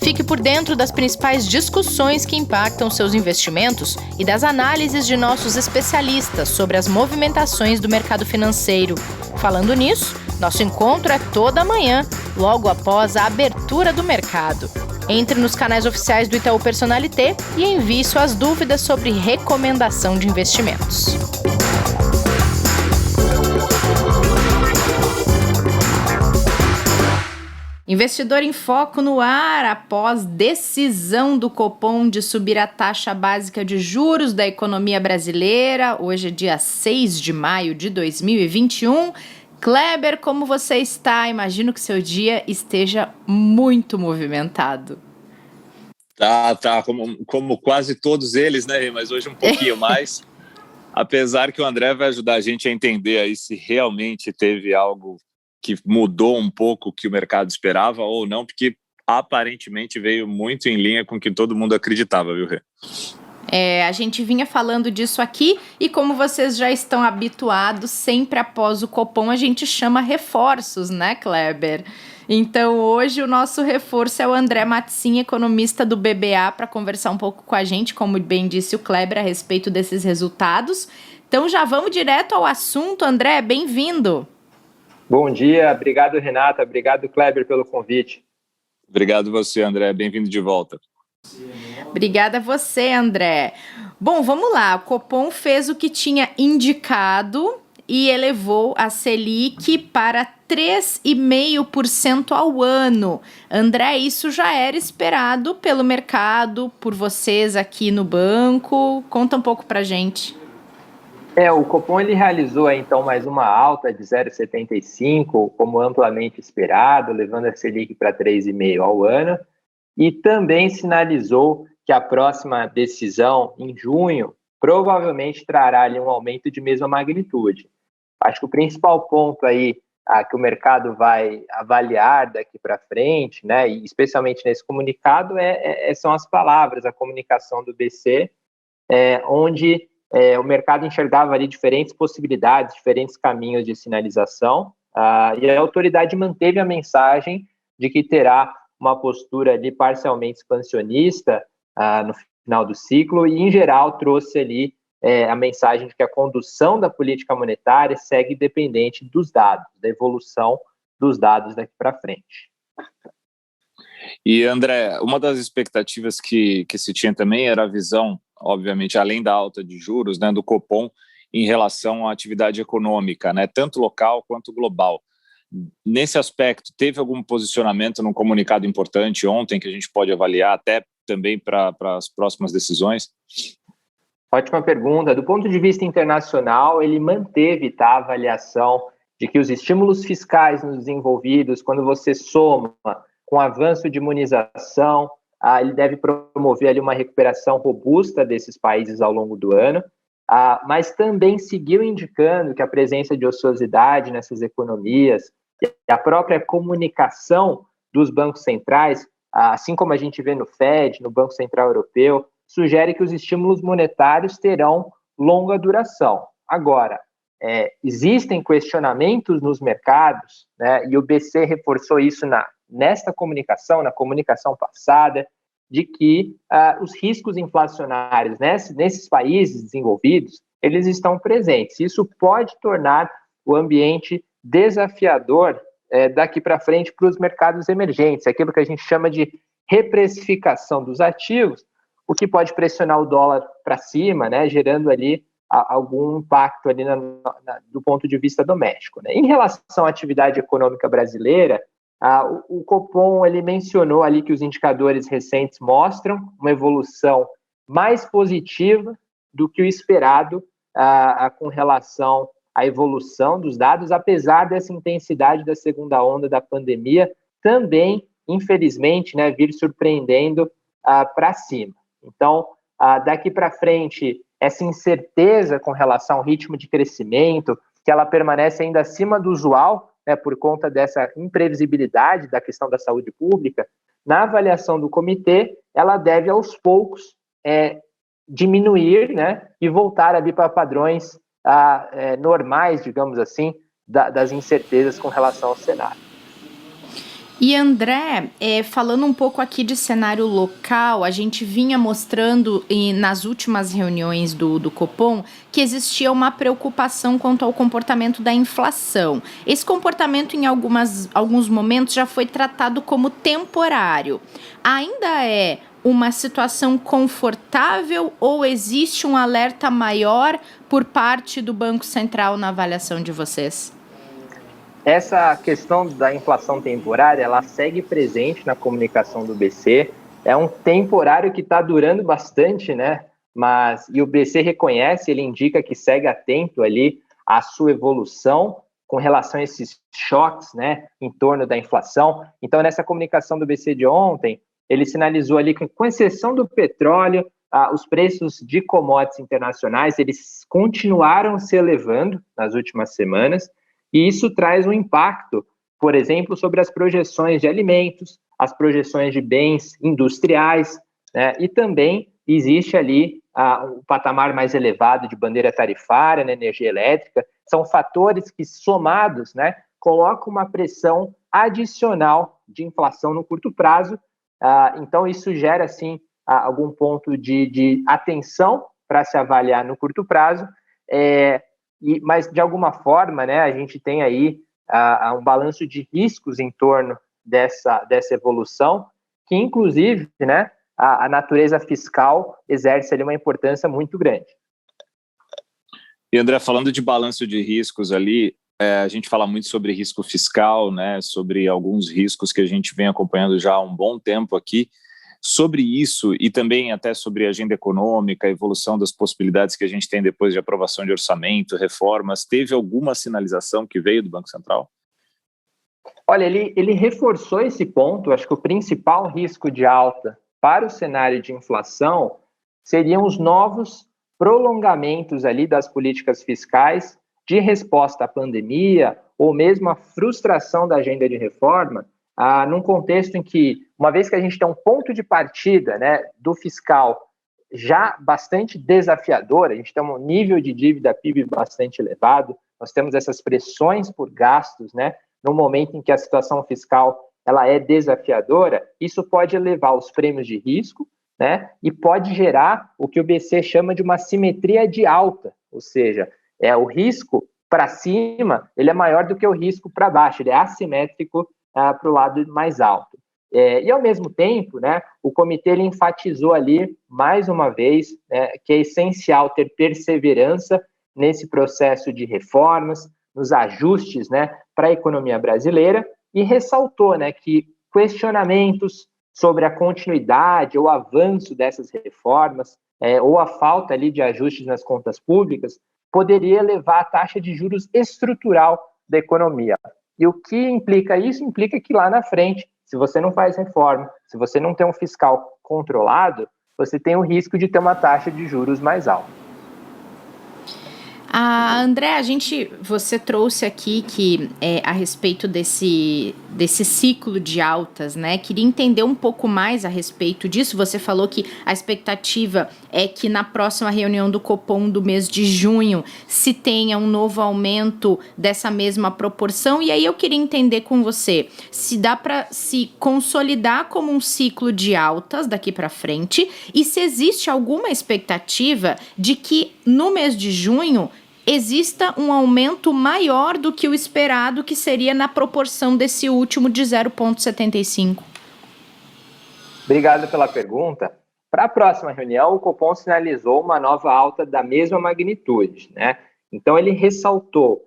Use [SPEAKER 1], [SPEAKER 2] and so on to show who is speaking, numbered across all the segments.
[SPEAKER 1] Fique por dentro das principais discussões que impactam seus investimentos e das análises de nossos especialistas sobre as movimentações do mercado financeiro. Falando nisso, nosso encontro é toda manhã, logo após a abertura do mercado. Entre nos canais oficiais do Itaú Personalité e envie suas dúvidas sobre recomendação de investimentos. Investidor em Foco no ar após decisão do Copom de subir a taxa básica de juros da economia brasileira. Hoje é dia 6 de maio de 2021. Kleber, como você está? Imagino que seu dia esteja muito movimentado.
[SPEAKER 2] Tá, como quase todos eles, né? Mas hoje um pouquinho mais. Apesar que o André vai ajudar a gente a entender aí se realmente teve algo que mudou um pouco o que o mercado esperava ou não, porque aparentemente veio muito em linha com o que todo mundo acreditava, viu, Rê?
[SPEAKER 1] A gente vinha falando disso aqui e como vocês já estão habituados, sempre após o Copom a gente chama reforços, né, Kleber? Então hoje o nosso reforço é o André Matzin, economista do BBA, para conversar um pouco com a gente, como bem disse o Kleber, a respeito desses resultados. Então já vamos direto ao assunto, André, bem-vindo.
[SPEAKER 3] Bom dia, obrigado Renata, obrigado Kleber pelo convite.
[SPEAKER 2] Obrigado você, André, bem-vindo de volta.
[SPEAKER 1] Obrigada a você, André. Bom, vamos lá. O Copom fez o que tinha indicado e elevou a Selic para 3,5% ao ano. André, isso já era esperado pelo mercado, por vocês aqui no banco. Conta um pouco pra gente.
[SPEAKER 3] O Copom ele realizou então mais uma alta de 0,75, como amplamente esperado, levando a Selic para 3,5% ao ano. E também sinalizou que a próxima decisão, em junho, provavelmente trará ali um aumento de mesma magnitude. Acho que o principal ponto aí que o mercado vai avaliar daqui para frente, né, e especialmente nesse comunicado, são as palavras, a comunicação do BC, onde o mercado enxergava ali diferentes possibilidades, diferentes caminhos de sinalização, e a autoridade manteve a mensagem de que terá uma postura ali parcialmente expansionista no final do ciclo e, em geral, trouxe ali a mensagem de que a condução da política monetária segue dependente dos dados, da evolução dos dados daqui para frente.
[SPEAKER 2] E, André, uma das expectativas que se tinha também era a visão, obviamente, além da alta de juros, né, do Copom em relação à atividade econômica, né, tanto local quanto global. Nesse aspecto, teve algum posicionamento num comunicado importante ontem que a gente pode avaliar até também para as próximas decisões?
[SPEAKER 3] Ótima pergunta. Do ponto de vista internacional, ele manteve a avaliação de que os estímulos fiscais nos desenvolvidos, quando você soma com o avanço de imunização, ele deve promover ali uma recuperação robusta desses países ao longo do ano, mas também seguiu indicando que a presença de ociosidade nessas economias e a própria comunicação dos bancos centrais, assim como a gente vê no Fed, no Banco Central Europeu, sugere que os estímulos monetários terão longa duração. Agora, existem questionamentos nos mercados, né, e o BC reforçou isso nesta comunicação, na comunicação passada, de que os riscos inflacionários nesses países desenvolvidos, eles estão presentes. Isso pode tornar o ambiente desafiador daqui para frente para os mercados emergentes, aquilo que a gente chama de reprecificação dos ativos, o que pode pressionar o dólar para cima, né, gerando ali algum impacto ali do ponto de vista doméstico, né. Em relação à atividade econômica brasileira, o Copom ele mencionou ali que os indicadores recentes mostram uma evolução mais positiva do que o esperado com relação à evolução dos dados, apesar dessa intensidade da segunda onda da pandemia também, infelizmente, né, vir surpreendendo para cima. Então, daqui para frente, essa incerteza com relação ao ritmo de crescimento, que ela permanece ainda acima do usual, né, por conta dessa imprevisibilidade da questão da saúde pública, na avaliação do comitê, ela deve aos poucos diminuir, né, e voltar ali para padrões normais, digamos assim, das incertezas com relação ao cenário.
[SPEAKER 1] E André, falando um pouco aqui de cenário local, a gente vinha mostrando nas últimas reuniões do Copom que existia uma preocupação quanto ao comportamento da inflação. Esse comportamento, em alguns momentos, já foi tratado como temporário. Ainda é uma situação confortável ou existe um alerta maior por parte do Banco Central na avaliação de vocês?
[SPEAKER 3] Essa questão da inflação temporária, ela segue presente na comunicação do BC. É um temporário que está durando bastante, né? E o BC reconhece, ele indica que segue atento ali à sua evolução com relação a esses choques, né, em torno da inflação. Então, nessa comunicação do BC de ontem, ele sinalizou ali que, com exceção do petróleo, os preços de commodities internacionais, eles continuaram se elevando nas últimas semanas, e isso traz um impacto, por exemplo, sobre as projeções de alimentos, as projeções de bens industriais, né? E também existe ali um patamar mais elevado de bandeira tarifária na energia elétrica. São fatores que, somados, né, colocam uma pressão adicional de inflação no curto prazo. Então, isso gera, sim, algum ponto de atenção para se avaliar no curto prazo. Mas, de alguma forma, né, a gente tem aí um balanço de riscos em torno dessa evolução, que, inclusive, né, a natureza fiscal exerce ali uma importância muito grande.
[SPEAKER 2] E, André, falando de balanço de riscos ali, a gente fala muito sobre risco fiscal, né, sobre alguns riscos que a gente vem acompanhando já há um bom tempo aqui. Sobre isso e também até sobre a agenda econômica, a evolução das possibilidades que a gente tem depois de aprovação de orçamento, reformas, teve alguma sinalização que veio do Banco Central?
[SPEAKER 3] Olha, ele reforçou esse ponto. Acho que o principal risco de alta para o cenário de inflação seriam os novos prolongamentos ali das políticas fiscais de resposta à pandemia ou mesmo a frustração da agenda de reforma, num contexto em que, uma vez que a gente tem um ponto de partida, né, do fiscal já bastante desafiador, a gente tem um nível de dívida PIB bastante elevado, nós temos essas pressões por gastos, né, no momento em que a situação fiscal ela é desafiadora, isso pode elevar os prêmios de risco, né, e pode gerar o que o BC chama de uma simetria de alta, ou seja, o risco para cima ele é maior do que o risco para baixo, ele é assimétrico para o lado mais alto. E, ao mesmo tempo, né, o comitê ele enfatizou ali, mais uma vez, que é essencial ter perseverança nesse processo de reformas, nos ajustes, né, para a economia brasileira, e ressaltou, né, que questionamentos sobre a continuidade ou avanço dessas reformas, ou a falta ali de ajustes nas contas públicas, poderia levar a taxa de juros estrutural da economia. E o que implica isso? Implica que lá na frente, se você não faz reforma, se você não tem um fiscal controlado, você tem o risco de ter uma taxa de juros mais alta.
[SPEAKER 1] André, você trouxe aqui que a respeito desse ciclo de altas, né? Queria entender um pouco mais a respeito disso. Você falou que a expectativa é que na próxima reunião do Copom do mês de junho se tenha um novo aumento dessa mesma proporção. E aí eu queria entender com você se dá para se consolidar como um ciclo de altas daqui para frente e se existe alguma expectativa de que no mês de junho exista um aumento maior do que o esperado, que seria na proporção desse último de 0,75.
[SPEAKER 3] Obrigado pela pergunta. Para a próxima reunião, o Copom sinalizou uma nova alta da mesma magnitude, né? Então, ele ressaltou,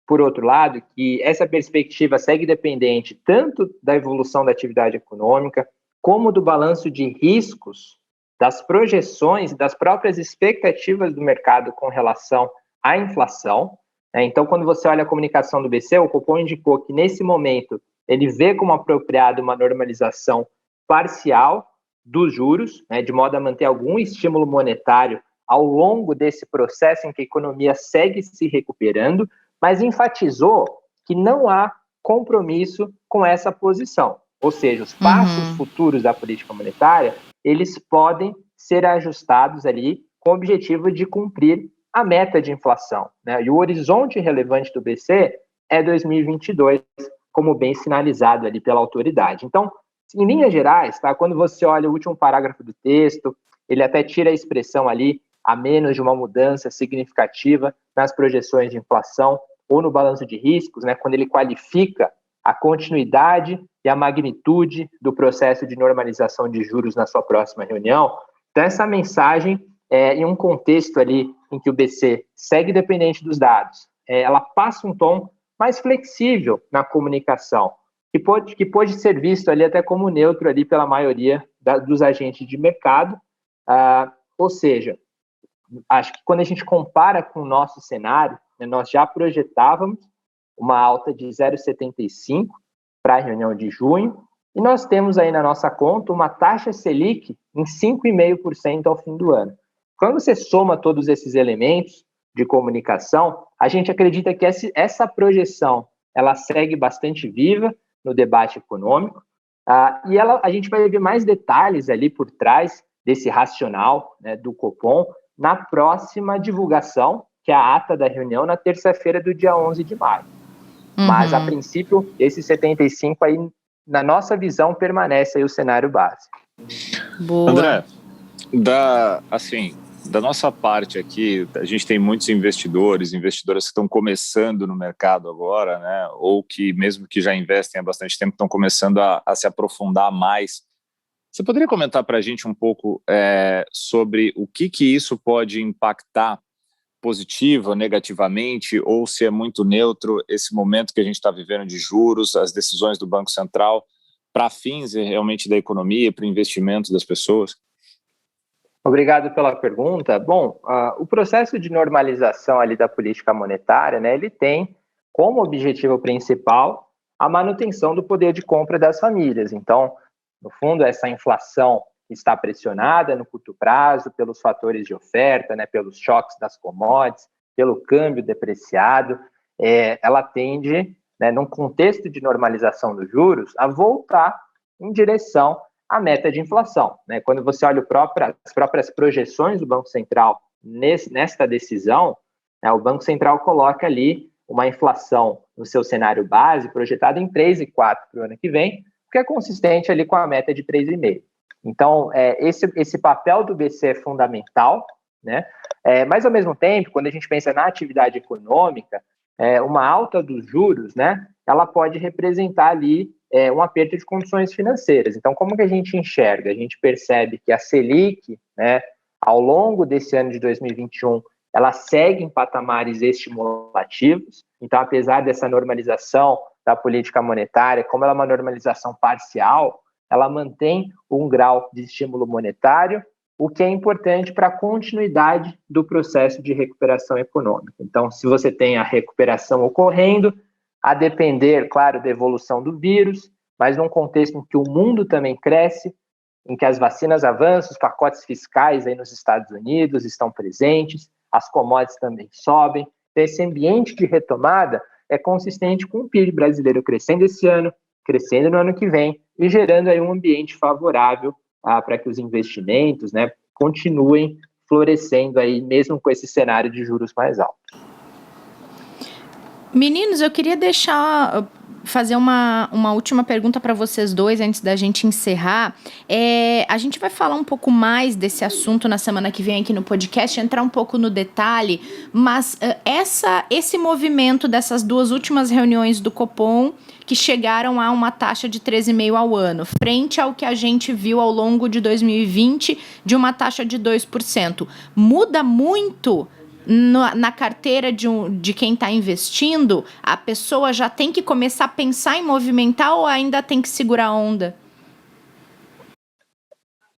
[SPEAKER 3] por outro lado, que essa perspectiva segue dependente tanto da evolução da atividade econômica, como do balanço de riscos, das projeções e das próprias expectativas do mercado com relação à inflação. Então, quando você olha a comunicação do BC, o Copom indicou que, nesse momento, ele vê como apropriado uma normalização parcial dos juros, né, de modo a manter algum estímulo monetário ao longo desse processo em que a economia segue se recuperando, mas enfatizou que não há compromisso com essa posição. Ou seja, os passos futuros da política monetária, eles podem ser ajustados ali com o objetivo de cumprir a meta de inflação, né? E o horizonte relevante do BC é 2022, como bem sinalizado ali pela autoridade. Então, em linhas gerais, tá? Quando você olha o último parágrafo do texto, ele até tira a expressão ali, a menos de uma mudança significativa nas projeções de inflação ou no balanço de riscos, né? Quando ele qualifica a continuidade e a magnitude do processo de normalização de juros na sua próxima reunião. Então, essa mensagem, em um contexto ali em que o BC segue dependente dos dados, ela passa um tom mais flexível na comunicação, que pode ser visto ali até como neutro ali pela maioria dos agentes de mercado. Ou seja, acho que quando a gente compara com o nosso cenário, né, nós já projetávamos uma alta de 0,75 para a reunião de junho, e nós temos aí na nossa conta uma taxa Selic em 5,5% ao fim do ano. Quando você soma todos esses elementos de comunicação, a gente acredita que essa projeção ela segue bastante viva no debate econômico, e a gente vai ver mais detalhes ali por trás desse racional, né, do Copom na próxima divulgação, que é a ata da reunião, na terça-feira do dia 11 de maio. Mas, a princípio, esse 75 aí, na nossa visão, permanece aí o cenário base.
[SPEAKER 1] Boa.
[SPEAKER 2] André, da nossa parte aqui, a gente tem muitos investidoras que estão começando no mercado agora, né? Ou que, mesmo que já investem há bastante tempo, estão começando a se aprofundar mais. Você poderia comentar para a gente um pouco sobre o que isso pode impactar positivo, negativamente, ou se é muito neutro esse momento que a gente está vivendo de juros, as decisões do Banco Central, para fins realmente da economia, para o investimento das pessoas?
[SPEAKER 3] Obrigado pela pergunta. Bom, o processo de normalização ali da política monetária, né, ele tem como objetivo principal a manutenção do poder de compra das famílias. Então, no fundo, essa inflação está pressionada no curto prazo pelos fatores de oferta, né, pelos choques das commodities, pelo câmbio depreciado, ela tende, né, num contexto de normalização dos juros, a voltar em direção à meta de inflação, né? Quando você olha as próprias projeções do Banco Central nesta decisão, né, o Banco Central coloca ali uma inflação no seu cenário base projetada em 3,4% para o ano que vem, que é consistente ali com a meta de 3,5%. Então, esse papel do BC é fundamental, né? Mas, ao mesmo tempo, quando a gente pensa na atividade econômica, uma alta dos juros, né, ela pode representar ali um aperto de condições financeiras. Então, como que a gente enxerga? A gente percebe que a Selic, né, ao longo desse ano de 2021, ela segue em patamares estimulativos. Então, apesar dessa normalização da política monetária, como ela é uma normalização parcial, ela mantém um grau de estímulo monetário, o que é importante para a continuidade do processo de recuperação econômica. Então, se você tem a recuperação ocorrendo, a depender, claro, da evolução do vírus, mas num contexto em que o mundo também cresce, em que as vacinas avançam, os pacotes fiscais aí nos Estados Unidos estão presentes, as commodities também sobem. Então, esse ambiente de retomada é consistente com o PIB brasileiro crescendo esse ano, crescendo no ano que vem e gerando aí um ambiente favorável para que os investimentos, né, continuem florescendo aí, mesmo com esse cenário de juros mais altos.
[SPEAKER 1] Meninos, eu queria fazer uma última pergunta para vocês dois antes da gente encerrar. A gente vai falar um pouco mais desse assunto na semana que vem aqui no podcast, entrar um pouco no detalhe, mas esse movimento dessas duas últimas reuniões do Copom, que chegaram a uma taxa de 13,5% ao ano, frente ao que a gente viu ao longo de 2020 de uma taxa de 2%, muda muito na carteira de quem está investindo? A pessoa já tem que começar a pensar em movimentar ou ainda tem que segurar a onda?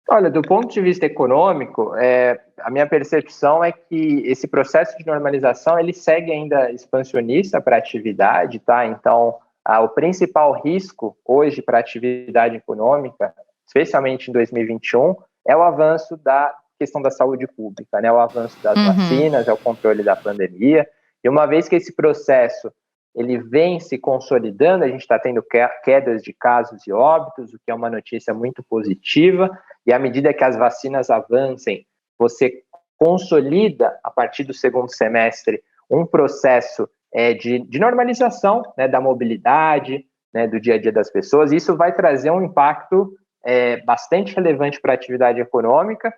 [SPEAKER 3] Olha, do ponto de vista econômico, a minha percepção é que esse processo de normalização ele segue ainda expansionista para a atividade, tá? Então, o principal risco hoje para a atividade econômica, especialmente em 2021, é o avanço da questão da saúde pública, né? O avanço das vacinas, é o controle da pandemia. E uma vez que esse processo ele vem se consolidando, a gente está tendo quedas de casos e óbitos, o que é uma notícia muito positiva. E à medida que as vacinas avancem, você consolida, a partir do segundo semestre, um processo de normalização, né, da mobilidade, né, do dia a dia das pessoas. Isso vai trazer um impacto bastante relevante para a atividade econômica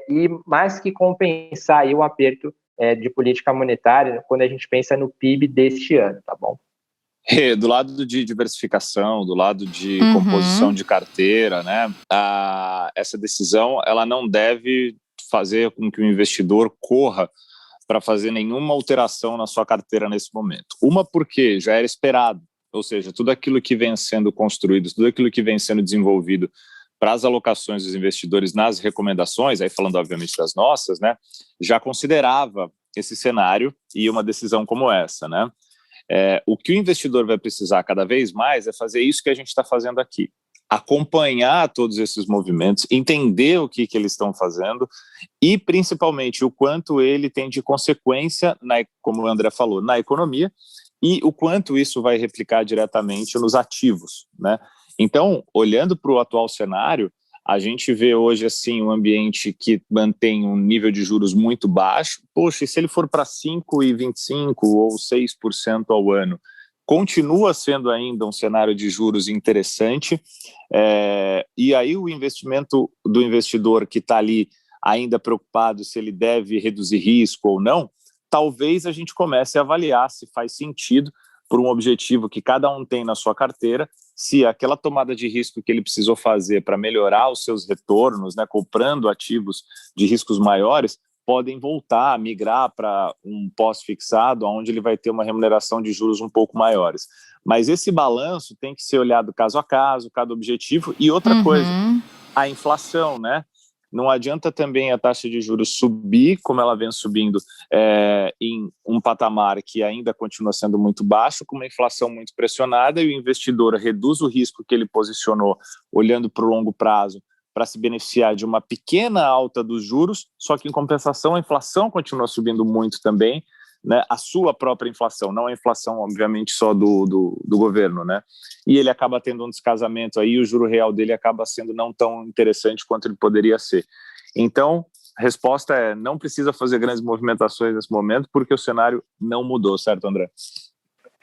[SPEAKER 3] e mais que compensar aí o aperto de política monetária quando a gente pensa no PIB deste ano, tá bom?
[SPEAKER 2] Do lado de diversificação, do lado de composição de carteira, né, essa decisão ela não deve fazer com que o investidor corra para fazer nenhuma alteração na sua carteira nesse momento. Uma, porque já era esperado, ou seja, tudo aquilo que vem sendo construído, tudo aquilo que vem sendo desenvolvido para as alocações dos investidores nas recomendações, aí falando obviamente das nossas, né, já considerava esse cenário e uma decisão como essa, né? O que o investidor vai precisar cada vez mais é fazer isso que a gente está fazendo aqui, acompanhar todos esses movimentos, entender o que eles estão fazendo e, principalmente, o quanto ele tem de consequência, como o André falou, na economia e o quanto isso vai replicar diretamente nos ativos, né? Então, olhando para o atual cenário, a gente vê hoje assim um ambiente que mantém um nível de juros muito baixo. Poxa, e se ele for para 5,25% ou 6% ao ano? Continua sendo ainda um cenário de juros interessante, e aí o investimento do investidor que está ali ainda preocupado se ele deve reduzir risco ou não, talvez a gente comece a avaliar se faz sentido por um objetivo que cada um tem na sua carteira, se aquela tomada de risco que ele precisou fazer para melhorar os seus retornos, né, comprando ativos de riscos maiores, podem voltar a migrar para um pós-fixado, onde ele vai ter uma remuneração de juros um pouco maiores. Mas esse balanço tem que ser olhado caso a caso, cada objetivo. E outra coisa, a inflação, né? Não adianta também a taxa de juros subir, como ela vem subindo em um patamar que ainda continua sendo muito baixo, com uma inflação muito pressionada, e o investidor reduz o risco que ele posicionou olhando para o longo prazo para se beneficiar de uma pequena alta dos juros, só que em compensação a inflação continua subindo muito também, né, a sua própria inflação, não a inflação, obviamente, só do governo, né? E ele acaba tendo um descasamento aí, o juro real dele acaba sendo não tão interessante quanto ele poderia ser. Então, a resposta é, não precisa fazer grandes movimentações nesse momento, porque o cenário não mudou, certo, André?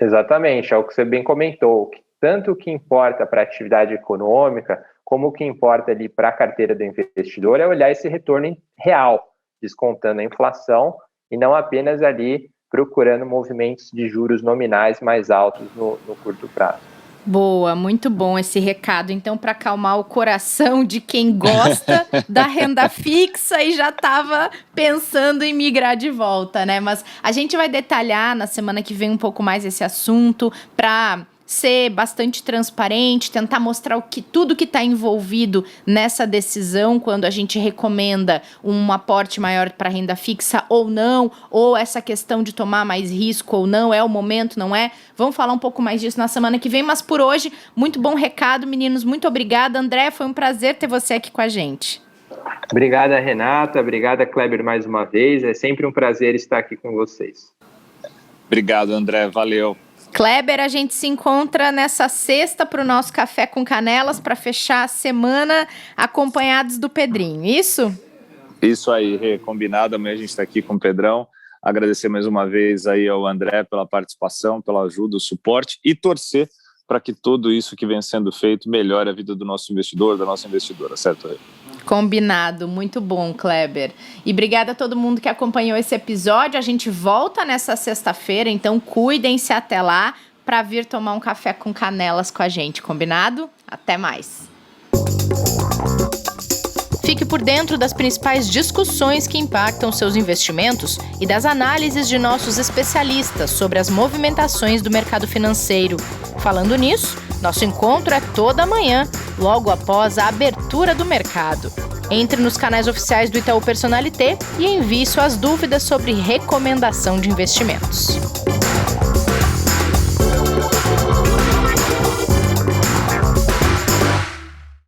[SPEAKER 3] Exatamente, é o que você bem comentou. Tanto o que importa para a atividade econômica, como o que importa ali para a carteira do investidor, é olhar esse retorno real, descontando a inflação, e não apenas ali procurando movimentos de juros nominais mais altos no curto prazo.
[SPEAKER 1] Boa, muito bom esse recado. Então, para acalmar o coração de quem gosta da renda fixa e já estava pensando em migrar de volta, né? Mas a gente vai detalhar na semana que vem um pouco mais esse assunto para ser bastante transparente, tentar mostrar tudo que está envolvido nessa decisão quando a gente recomenda um aporte maior para renda fixa ou não, ou essa questão de tomar mais risco ou não, é o momento, não é? Vamos falar um pouco mais disso na semana que vem, mas por hoje, muito bom recado, meninos, muito obrigada. André, foi um prazer ter você aqui com a gente.
[SPEAKER 3] Obrigada, Renata, obrigada, Kleber, mais uma vez, é sempre um prazer estar aqui com vocês.
[SPEAKER 2] Obrigado, André, valeu.
[SPEAKER 1] Kleber, a gente se encontra nessa sexta para o nosso Café com Canelas para fechar a semana acompanhados do Pedrinho, isso?
[SPEAKER 2] Isso aí, combinado. Amanhã a gente está aqui com o Pedrão. Agradecer mais uma vez aí ao André pela participação, pela ajuda, o suporte e torcer para que tudo isso que vem sendo feito melhore a vida do nosso investidor, da nossa investidora, certo?
[SPEAKER 1] Combinado, muito bom, Kleber. E obrigada a todo mundo que acompanhou esse episódio. A gente volta nessa sexta-feira, então cuidem-se até lá para vir tomar um café com canelas com a gente, combinado? Até mais. Fique por dentro das principais discussões que impactam seus investimentos e das análises de nossos especialistas sobre as movimentações do mercado financeiro. Falando nisso, nosso encontro é toda manhã, logo após a abertura do mercado. Entre nos canais oficiais do Itaú Personalité e envie suas dúvidas sobre recomendação de investimentos.